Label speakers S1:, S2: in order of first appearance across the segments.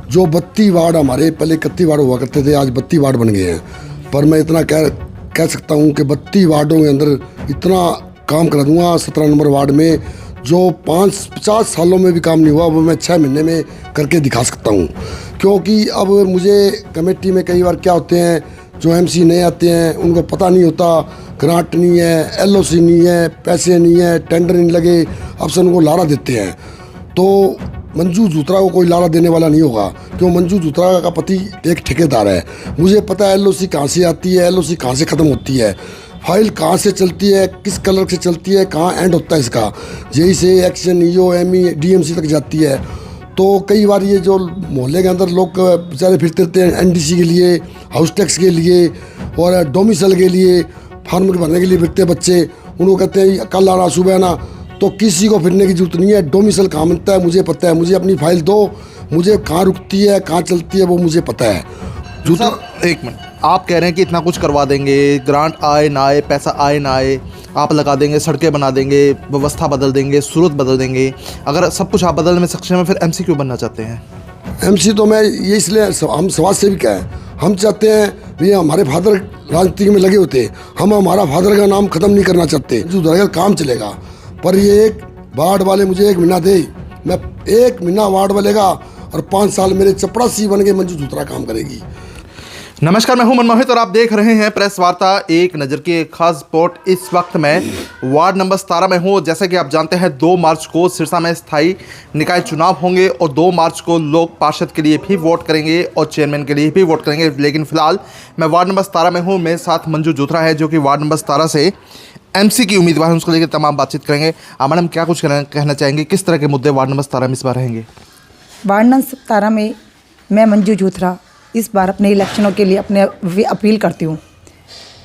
S1: जो 32 वार्ड हमारे पहले 31 वार्ड हुआ करते थे, आज 32 वार्ड बन गए हैं। पर मैं इतना कह सकता हूँ कि 32 वार्डों के अंदर इतना काम करा दूँगा। 17 नंबर वार्ड में जो 50 सालों में भी काम नहीं हुआ वो मैं 6 महीने में करके दिखा सकता हूँ। क्योंकि अब मुझे कमेटी में कई बार क्या होते हैं, जो एमसी नए आते हैं उनको पता नहीं होता, ग्रांट नहीं है, एलओसी नहीं है, पैसे नहीं है, टेंडर नहीं लगे, अब से उनको लारा देते हैं। तो मंजू जूत्रा को कोई लारा देने वाला नहीं होगा, क्यों मंजू जूत्रा का पति एक ठेकेदार है। मुझे पता है एलओसी कहाँ से आती है, एलओसी कहाँ से ख़त्म होती है, फाइल कहाँ से चलती है, किस कलर से चलती है, कहाँ एंड होता है इसका, जेई से एक्शन ईओ एमई डीएमसी तक जाती है। तो कई बार ये जो मोहल्ले के अंदर लोग बेचारे फिरते रहते हैं एनडीसी के लिए, हाउस टैक्स के लिए और डोमिसल के लिए, फार्म भरने के लिए फिरते हैं बच्चे, उनको कहते हैं कल आना सुबह आना। तो किसी को फिरने की जरूरत नहीं है। डोमिसल कहाँ मिलता है मुझे पता है, मुझे अपनी फाइल दो, मुझे कहाँ रुकती है कहाँ चलती है वो मुझे पता है।
S2: जूता एक मिनट, आप कह रहे हैं कि इतना कुछ करवा देंगे, ग्रांट आए ना आए, पैसा आए ना आए, आप लगा देंगे, सड़कें बना देंगे, व्यवस्था बदल देंगे, सूरत बदल देंगे। अगर सब कुछ आप बदलने में सक्षम है फिर एमसी क्यों बनना चाहते हैं?
S1: एमसी तो मैं ये इसलिए, हम समाज सेविक हैं, हम चाहते हैं भैया हमारे फादर राजनीति में लगे होते, हम हमारा फादर का नाम खत्म नहीं करना चाहते। जो काम चलेगा, पर ये एक वार्ड वाले मुझे 1 महीना दे, मैं 1 महीना वार्ड वाले का और 5 साल मेरे चपड़ासी बन के मंजू जूत्रा काम करेगी।
S2: नमस्कार, मैं हूं मनमोहित और आप देख रहे हैं प्रेस वार्ता एक नज़र की एक खास रिपोर्ट। इस वक्त मैं वार्ड नंबर 17 में हूं। जैसे कि आप जानते हैं 2 मार्च को सिरसा में स्थायी निकाय चुनाव होंगे और 2 मार्च को लोग पार्षद के लिए भी वोट करेंगे और चेयरमैन के लिए भी वोट करेंगे। लेकिन फिलहाल मैं वार्ड नंबर 17 में हूँ। मेरे साथ मंजू जूत्रा है जो कि वार्ड नंबर 17 से एमसी की उम्मीदवार है, उसको लेकर तमाम बातचीत करेंगे। मैडम क्या कुछ कहना चाहेंगे, किस तरह के मुद्दे वार्ड नंबर 17 में इस बार रहेंगे?
S3: वार्ड नंबर 17 में मैं मंजू जूत्रा इस बार अपने इलेक्शनों के लिए अपने अपील करती हूँ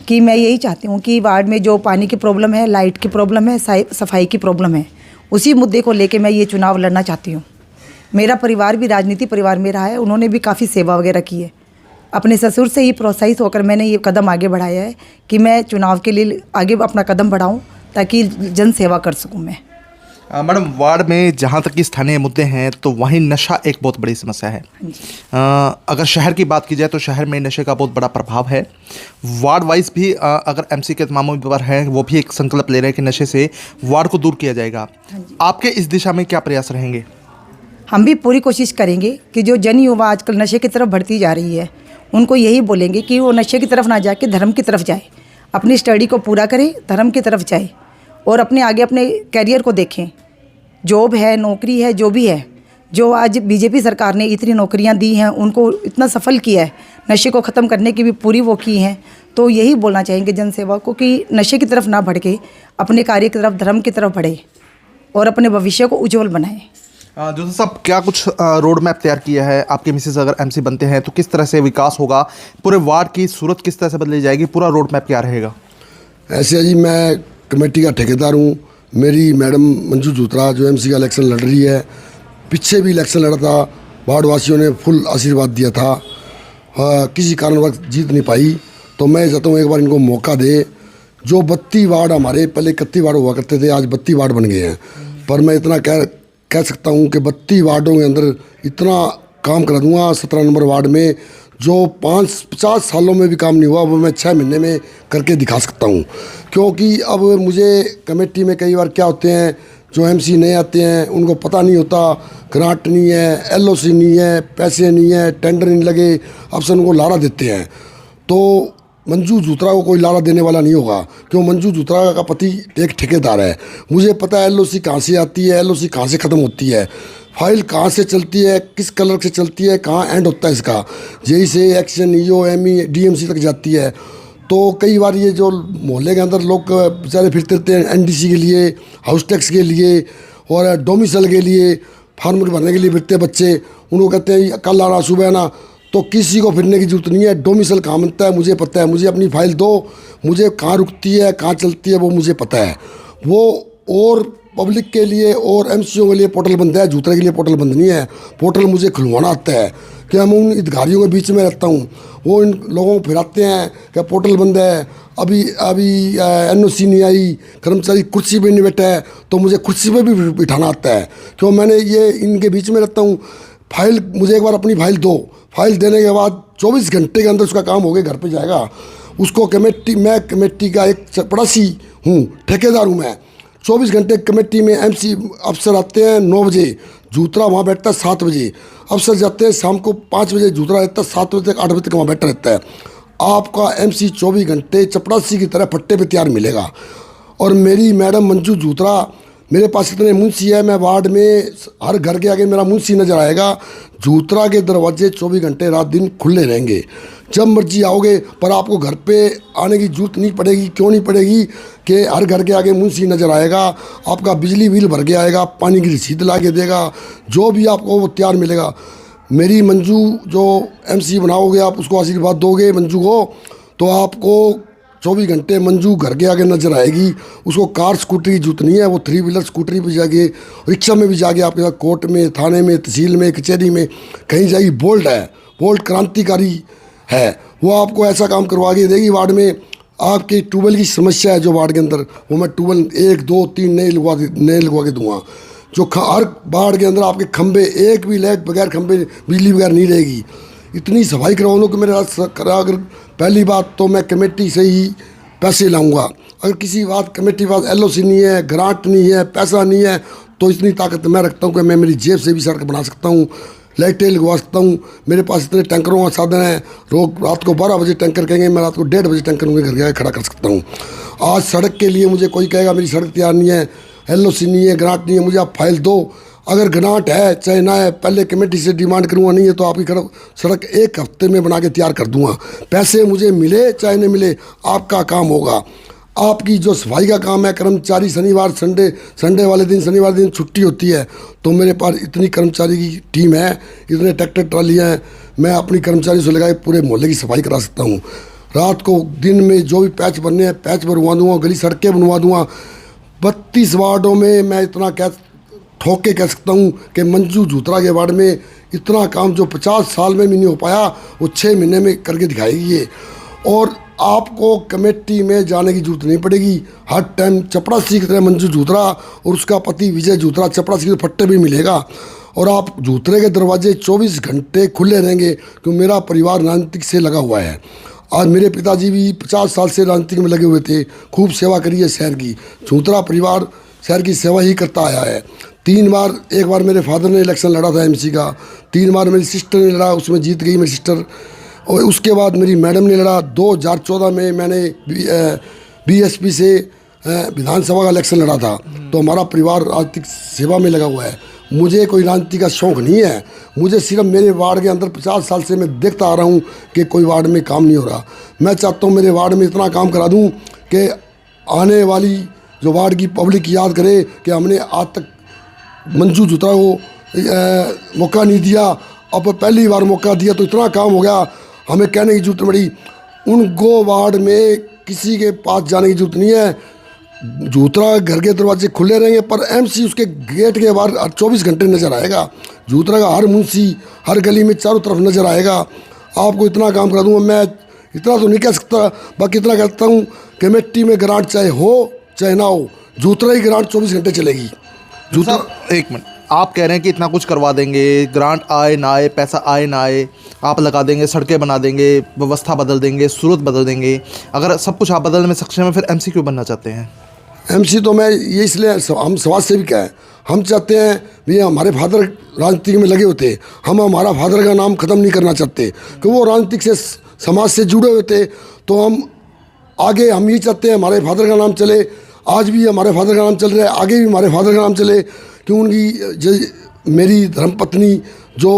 S3: कि मैं यही चाहती हूँ कि वार्ड में जो पानी की प्रॉब्लम है, लाइट की प्रॉब्लम है, सफाई की प्रॉब्लम है, उसी मुद्दे को लेके मैं ये चुनाव लड़ना चाहती हूँ। मेरा परिवार भी राजनीति परिवार में रहा है, उन्होंने भी काफ़ी सेवा वगैरह की है। अपने ससुर से ही प्रोत्साहित होकर मैंने ये कदम आगे बढ़ाया है कि मैं चुनाव के लिए आगे अपना कदम बढ़ाऊँ ताकि जन सेवा कर सकूँ मैं।
S2: मैडम, वार्ड में जहाँ तक कि स्थानीय मुद्दे हैं तो वहीं नशा एक बहुत बड़ी समस्या है। अगर शहर की बात की जाए तो शहर में नशे का बहुत बड़ा प्रभाव है। वार्ड वाइज भी अगर एमसी के तमाम उम्मीदवार हैं वो भी एक संकल्प ले रहे हैं कि नशे से वार्ड को दूर किया जाएगा। आपके इस दिशा में क्या प्रयास रहेंगे?
S3: हम भी पूरी कोशिश करेंगे कि जो जन युवा आजकल नशे की तरफ बढ़ती जा रही है उनको यही बोलेंगे कि वो नशे की तरफ ना जाके धर्म की तरफ जाए, अपनी स्टडी को पूरा करे, धर्म की तरफ जाए और अपने आगे अपने कैरियर को देखें। जॉब है, नौकरी है, जो भी है, जो आज बीजेपी सरकार ने इतनी नौकरियां दी हैं, उनको इतना सफल किया है, नशे को ख़त्म करने की भी पूरी वो की हैं। तो यही बोलना चाहेंगे जनसेवा को कि नशे की तरफ ना बढ़ के अपने कार्य की तरफ, धर्म की तरफ बढ़े और अपने भविष्य को उज्जवल बनाएं।
S2: जो साहब, क्या कुछ रोड मैप तैयार किया है? आपके मिसेज अगर एमसी बनते हैं तो किस तरह से विकास होगा, पूरे वार्ड की सूरत किस तरह से बदली जाएगी, पूरा रोड मैप क्या रहेगा?
S1: ऐसे जी, मैं कमेटी का ठेकेदार हूँ। मेरी मैडम मंजू जूत्रा जो एमसी का इलेक्शन लड़ रही है, पीछे भी इलेक्शन लड़ा था, वार्ड वासियों ने फुल आशीर्वाद दिया था, किसी कारणवश जीत नहीं पाई। तो मैं चाहता हूँ एक बार इनको मौका दे। जो 32 वार्ड हमारे पहले 31 वार्ड हुआ करते थे, आज 32 वार्ड बन गए हैं। पर मैं इतना कह सकता हूँ कि 32 वार्डों के अंदर इतना काम करा दूँगा। 17 नंबर वार्ड में जो 50 सालों में भी काम नहीं हुआ वो मैं 6 महीने में करके दिखा सकता हूँ। क्योंकि अब मुझे कमेटी में कई बार क्या होते हैं, जो एमसी नए आते हैं उनको पता नहीं होता, ग्रांट नहीं है, एलओसी नहीं है, पैसे नहीं है, टेंडर नहीं लगे, अब से उनको लारा देते हैं। तो मंजू जूत्रा को कोई लारा देने वाला नहीं होगा, क्यों मंजू जूत्रा का पति एक ठेकेदार है। मुझे पता है एलओसी कहाँ से आती है, एलओसी कहाँ से ख़त्म होती है, फाइल कहाँ से चलती है, किस कलर से चलती है, कहाँ एंड होता है इसका, जेई से एक्शन ईओ एमई डीएमसी तक जाती है। तो कई बार ये जो मोहल्ले के अंदर लोग बेचारे फिरते रहते हैं एनडीसी के लिए, हाउस टैक्स के लिए और डोमिसल के लिए, फार्म भरने के लिए फिरते बच्चे, उनको कहते हैं कल आना सुबह आना। तो किसी को फिरने की जरूरत नहीं है। डोमिसल कहाँ मिलता है मुझे पता है, मुझे अपनी फाइल दो, मुझे कहाँ रुकती है कहाँ चलती है वो मुझे पता है। वो और पब्लिक के लिए और एमसीओ के लिए पोर्टल बंद है, जूतरे के लिए पोर्टल बंद नहीं है। पोर्टल मुझे खुलवाना आता है कि मैं उन हितग्राहियों के बीच में रहता हूँ, वो इन लोगों को फिराते हैं कि पोर्टल बंद है, अभी एनओसी नहीं आई, कर्मचारी कुर्सी पे नहीं बैठा है, तो मुझे कुर्सी पे भी बिठाना आता है। क्यों मैंने ये इनके बीच में रहता हूँ। फाइल मुझे एक बार अपनी फाइल दो, फाइल देने के बाद 24 घंटे के अंदर उसका काम हो गया, घर पे जाएगा। उसको मैं कमेटी का एक चपरासी हूँ, ठेकेदार हूँ मैं। 24 घंटे कमेटी में MC अफसर आते हैं 9 बजे, जूतरा वहाँ बैठता है 7 बजे, अफसर जाते हैं शाम को 5 बजे, जूतरा रहता है 7 बजे तक 8 बजे तक वहाँ बैठा रहता है। आपका MC 24 घंटे चपरासी की तरह फट्टे पे तैयार मिलेगा। और मेरी मैडम मंजू जूतरा, मेरे पास इतने मुंशी है, मैं वार्ड में हर घर के आगे मेरा मुंशी नज़र आएगा। जूतरा के दरवाजे 24 घंटे रात दिन खुले रहेंगे, जब मर्जी आओगे। पर आपको घर पे आने की जरूरत नहीं पड़ेगी। क्यों नहीं पड़ेगी? कि हर घर के आगे मुंशी नज़र आएगा, आपका बिजली बिल भर के आएगा, पानी की रसीद ला के देगा, जो भी आपको वो तैयार मिलेगा। मेरी मंजू जो MC बनाओगे, आप उसको आशीर्वाद दोगे मंजू को, तो आपको 24 घंटे मंजू घर के आगे नजर आएगी। उसको कार स्कूटरी की जरूरत नहीं है, वो 3 व्हीलर स्कूटरी पे जाके, रिक्शा में भी जाके आपके साथ कोर्ट में, थाने में, तहसील में, कचहरी में कहीं जाएगी। बोल्ड है, बोल्ड क्रांतिकारी है, वो आपको ऐसा काम करवा के देगी। वार्ड में आपकी ट्यूबवेल की समस्या है जो वार्ड के अंदर, वो मैं ट्यूबवेल 1 2 3 नए लगवा के दूंगा। जो हर वार्ड के अंदर आपके खंभे, एक भी लाइट बगैर खंभे, बिजली बगैर नहीं रहेगी। इतनी सफाई करवा दो कि मेरे साथ करा। अगर पहली बात तो मैं कमेटी से ही पैसे लाऊंगा। अगर किसी बात कमेटी के पास LOC नहीं है, ग्रांट नहीं है, पैसा नहीं है, तो इतनी ताकत मैं रखता हूँ कि मैं मेरी जेब से भी सड़क बना सकता हूँ, लाइटें लगवा सकता हूँ। मेरे पास इतने टैंकरों का साधन है। रात को 12 बजे टैंकर कहेंगे, मैं रात को 1:30 बजे टैंकर उनके घर के आगे खड़ा कर सकता हूँ। आज सड़क के लिए मुझे कोई कहेगा मेरी सड़क तैयार नहीं है, LOC नहीं है, ग्रांट नहीं है, मुझे आप फाइल दो। अगर ग्रांट है चाहे ना है, पहले कमेटी से डिमांड करूँगा, नहीं है तो आपकी सड़क 1 हफ्ते में बना के तैयार कर दूँगा। पैसे मुझे मिले चाहे नहीं मिले, आपका काम होगा। आपकी जो सफाई का काम है, कर्मचारी शनिवार वाले दिन, शनिवार दिन छुट्टी होती है, तो मेरे पास इतनी कर्मचारी की टीम है, इतने ट्रैक्टर ट्रालियाँ हैं, मैं अपनी कर्मचारी से लगाए पूरे मोहल्ले की सफाई करा सकता हूँ। रात को दिन में जो भी पैच बनने हैं पैच बनवा दूँगा, गली सड़कें बनवा दूँगा। 32 वार्डों में मैं इतना ठोक के कह सकता हूँ कि मंजू जूतरा के वार्ड में इतना काम जो 50 साल में भी नहीं हो पाया, वो 6 महीने में करके दिखाएगी ये। और आपको कमेटी में जाने की जरूरत नहीं पड़ेगी। हर टाइम चपरासी की तरह मंजू जूतरा और उसका पति विजय जूतरा, चपरासी के फट्टे भी मिलेगा। और आप जूतरे के दरवाजे 24 घंटे खुले रहेंगे, क्योंकि मेरा परिवार राजनीतिक से लगा हुआ है। आज मेरे पिताजी भी 50 साल से राजनीतिक में लगे हुए थे, खूब सेवा करी है शहर की। जूतरा परिवार शहर की सेवा ही करता आया है। 3 बार, एक बार मेरे फादर ने इलेक्शन लड़ा था MC का, 3 बार मेरी सिस्टर ने लड़ा, उसमें जीत गई मेरी सिस्टर। और उसके बाद मेरी मैडम ने लड़ा। 2014 में मैंने BSP से विधानसभा का इलेक्शन लड़ा था। तो हमारा परिवार राजनीतिक सेवा में लगा हुआ है। मुझे कोई राजनीति का शौक़ नहीं है। मुझे सिर्फ मेरे वार्ड के अंदर 50 साल से मैं देखता आ रहा हूँ कि कोई वार्ड में काम नहीं हो रहा। मैं चाहता हूँ मेरे वार्ड में इतना काम करा दूँ कि आने वाली जो वार्ड की पब्लिक याद करे कि हमने आज तक मंजू जूतरा को मौका नहीं दिया, अब पहली बार मौका दिया तो इतना काम हो गया, हमें कहने की जरूरत पड़ी। उनको वार्ड में किसी के पास जाने की जरूरत नहीं है। जूतरा घर के दरवाजे खुले रहेंगे, पर MC उसके गेट के बाहर 24 घंटे नज़र आएगा। जूतरा का हर मुंशी हर गली में चारों तरफ नज़र आएगा। आपको इतना काम करा दूँगा। मैं इतना तो नहीं कह सकता, बाकी इतना कहता हूँ कमेटी में ग्रांट चाहे हो चाहे ना हो, जूतरा ही ग्रांट 24 घंटे चलेगी। जूतरा
S2: एक मिनट, आप कह रहे हैं कि इतना कुछ करवा देंगे, ग्रांट आए ना आए, पैसा आए ना आए, आप लगा देंगे, सड़कें बना देंगे, व्यवस्था बदल देंगे, सूरत बदल देंगे। अगर सब कुछ आप बदलने में सक्षम है, फिर MC क्यों बनना चाहते हैं?
S1: MC तो मैं ये इसलिए, हम समाज सेवी क्या है, हम चाहते हैं भैया, हमारे फादर राजनीति में लगे होते, हम हमारा फादर का नाम ख़त्म नहीं करना चाहते, कि वो राजनीतिक से समाज से जुड़े हुए थे। तो हम आगे हम ये चाहते हैं हमारे फादर का नाम चले। आज भी हमारे फादर का नाम चल रहा है, आगे भी हमारे फादर का नाम चले। क्यों उनकी मेरी धर्मपत्नी जो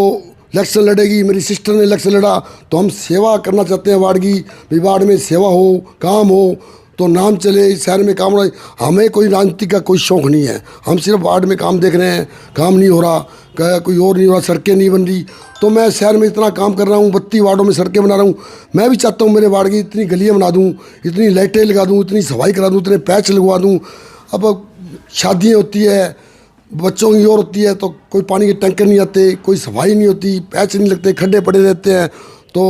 S1: इलेक्शन लड़ेगी, मेरी सिस्टर ने इलेक्शन लड़ा, तो हम सेवा करना चाहते हैं वार्ड की। भाई वार्ड में सेवा हो, काम हो, तो नाम चले, शहर में काम रहे। हमें कोई राजनीति का कोई शौक़ नहीं है। हम सिर्फ वार्ड में काम देख रहे हैं, काम नहीं हो रहा, कोई और नहीं हो रहा, सड़कें नहीं बन रही। तो मैं शहर में इतना काम कर रहा हूँ, 32 वार्डों में सड़कें बना रहा हूँ। मैं भी चाहता हूँ मेरे वार्ड की इतनी गलियाँ बना दूँ, इतनी लाइटें लगा दूँ, इतनी सफाई करा दूँ, इतने पैच लगवा दूँ। अब शादियाँ होती है, बच्चों की और होती है, तो कोई पानी के टैंकर नहीं आते, कोई सफाई नहीं होती, पैच नहीं लगते, खड्डे पड़े रहते हैं। तो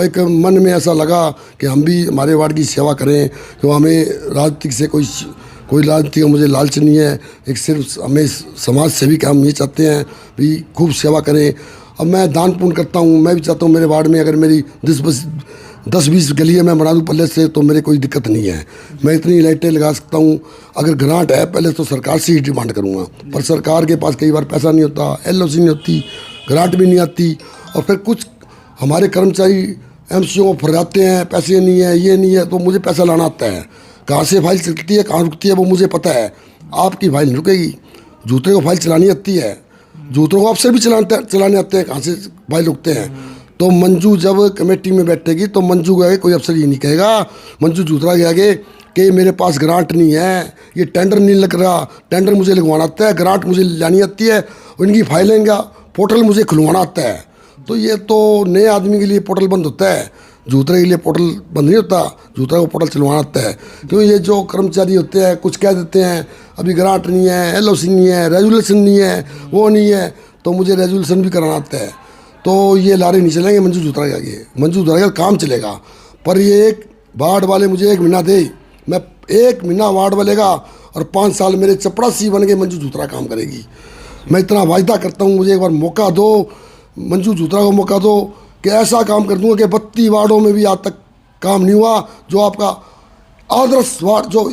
S1: एक मन में ऐसा लगा कि हम भी हमारे वार्ड की सेवा करें। तो हमें राजनीतिक से कोई राजनीति का मुझे लालच नहीं है। एक सिर्फ हमें समाज सेवी का हम ये चाहते हैं भी खूब सेवा करें। अब मैं दान पुण्य करता हूँ, मैं भी चाहता हूँ मेरे वार्ड में अगर मेरी 10-20 गली है मैं बना दूँ पहले से, तो मेरे कोई दिक्कत नहीं है। मैं इतनी लाइटें लगा सकता हूँ। अगर ग्रांट है पहले तो सरकार से ही डिमांड करूँगा, पर सरकार के पास कई बार पैसा नहीं होता, LOC नहीं होती, ग्रांट भी नहीं आती। और फिर कुछ हमारे कर्मचारी MCO को फरगाते हैं, पैसे नहीं है, ये नहीं है, तो मुझे पैसा लाना आता है। कहाँ से फाइल चलती है, कहाँ रुकती है, वो मुझे पता है। आपकी फाइल नहीं रुकेगी। जूतरे को फाइल चलानी आती है, जूतरों को अफसर भी चलाने आते हैं, कहाँ से फाइल रुकते हैं। तो मंजू जब कमेटी में बैठेगी तो मंजू गए, कोई अफसर ये नहीं कहेगा मंजू जूतरा गया कि मेरे पास ग्रांट नहीं है, ये टेंडर नहीं लग रहा, टेंडर मुझे लगवाना आता है, ग्रांट मुझे लानी आती है, उनकी फाइलें का पोर्टल मुझे खुलवाना आता है। तो ये तो नए आदमी के लिए पोर्टल बंद होता है, जूतरे के लिए पोर्टल बंद नहीं होता, जूतरा को पोर्टल चलवाना आता है। क्योंकि ये जो कर्मचारी होते हैं कुछ कह देते हैं अभी ग्रांट नहीं है, LOC नहीं है, रेजुलेशन नहीं है, वो नहीं है, तो मुझे रेजुलेशन भी कराना आता है। तो ये लारे नहीं चलेंगे मंजू जूतरा के आगे, मंजू जूतरा का काम चलेगा। पर ये एक वार्ड वाले मुझे 1 महीना दे, मैं 1 महीना वार्ड वाले का, और 5 साल मेरे चपड़ासी बन के मंजू जूतरा काम करेगी। मैं इतना वायदा करता हूँ, मुझे एक बार मौका दो, मंजू जूतरा को मौका दो कि ऐसा काम कर दूंगा कि 32 वार्डों में भी आज तक काम नहीं हुआ। जो आपका आदर्श वार्ड, जो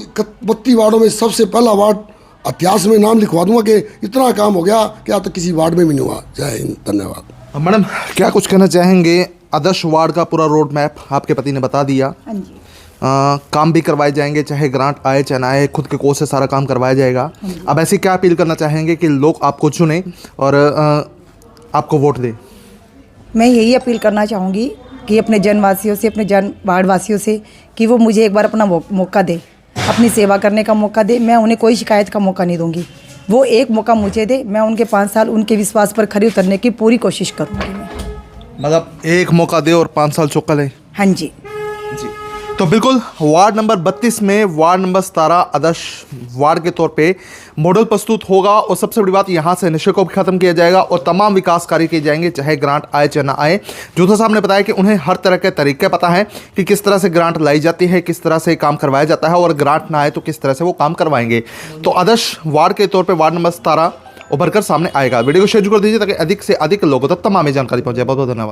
S1: 32 वार्डों में सबसे पहला वार्ड इतिहास में नाम लिखवा दूंगा कि इतना काम हो गया कि आज तक किसी वार्ड में भी नहीं हुआ। जय हिंद, धन्यवाद।
S2: मैडम क्या कुछ कहना चाहेंगे? आदर्श वार्ड का पूरा रोड मैप आपके पति ने बता दिया।
S3: हाँ जी।
S2: काम भी करवाए जाएंगे, चाहे ग्रांट आए चाहे ना आए, खुद के कोष से सारा काम करवाया जाएगा। अब ऐसी क्या अपील करना चाहेंगे कि लोग आपको चुने और आपको वोट दें?
S3: मैं यही अपील करना चाहूँगी कि अपने जनवासियों से, अपने वार्ड वासियों से, कि वो मुझे एक बार अपना मौका दे, अपनी सेवा करने का मौका दे। मैं उन्हें कोई शिकायत का मौका नहीं दूंगी, वो एक मौका मुझे दे, मैं उनके 5 साल उनके विश्वास पर खरी उतरने की पूरी कोशिश करूँगी। मैं
S2: मतलब एक मौका दे और 5 साल चौका ले।
S3: हाँ जी।
S2: तो बिल्कुल वार्ड नंबर 32 में वार्ड नंबर 17 आदर्श वार्ड के तौर पे मॉडल प्रस्तुत होगा। और सबसे बड़ी बात, यहाँ से नशे को भी खत्म किया जाएगा और तमाम विकास कार्य किए जाएंगे, चाहे ग्रांट आए चाहे ना आए। जूथा साहब ने बताया कि उन्हें हर तरह के तरीके पता है कि किस तरह से ग्रांट लाई जाती है, किस तरह से काम करवाया जाता है, और ग्रांट ना आए तो किस तरह से वो काम करवाएंगे। तो आदर्श वार्ड के तौर पर वार्ड नंबर 17 उभर कर सामने आएगा। वीडियो को शेयर कर दीजिए ताकि अधिक से अधिक लोगों तक तमाम जानकारी पहुंचे। बहुत बहुत धन्यवाद।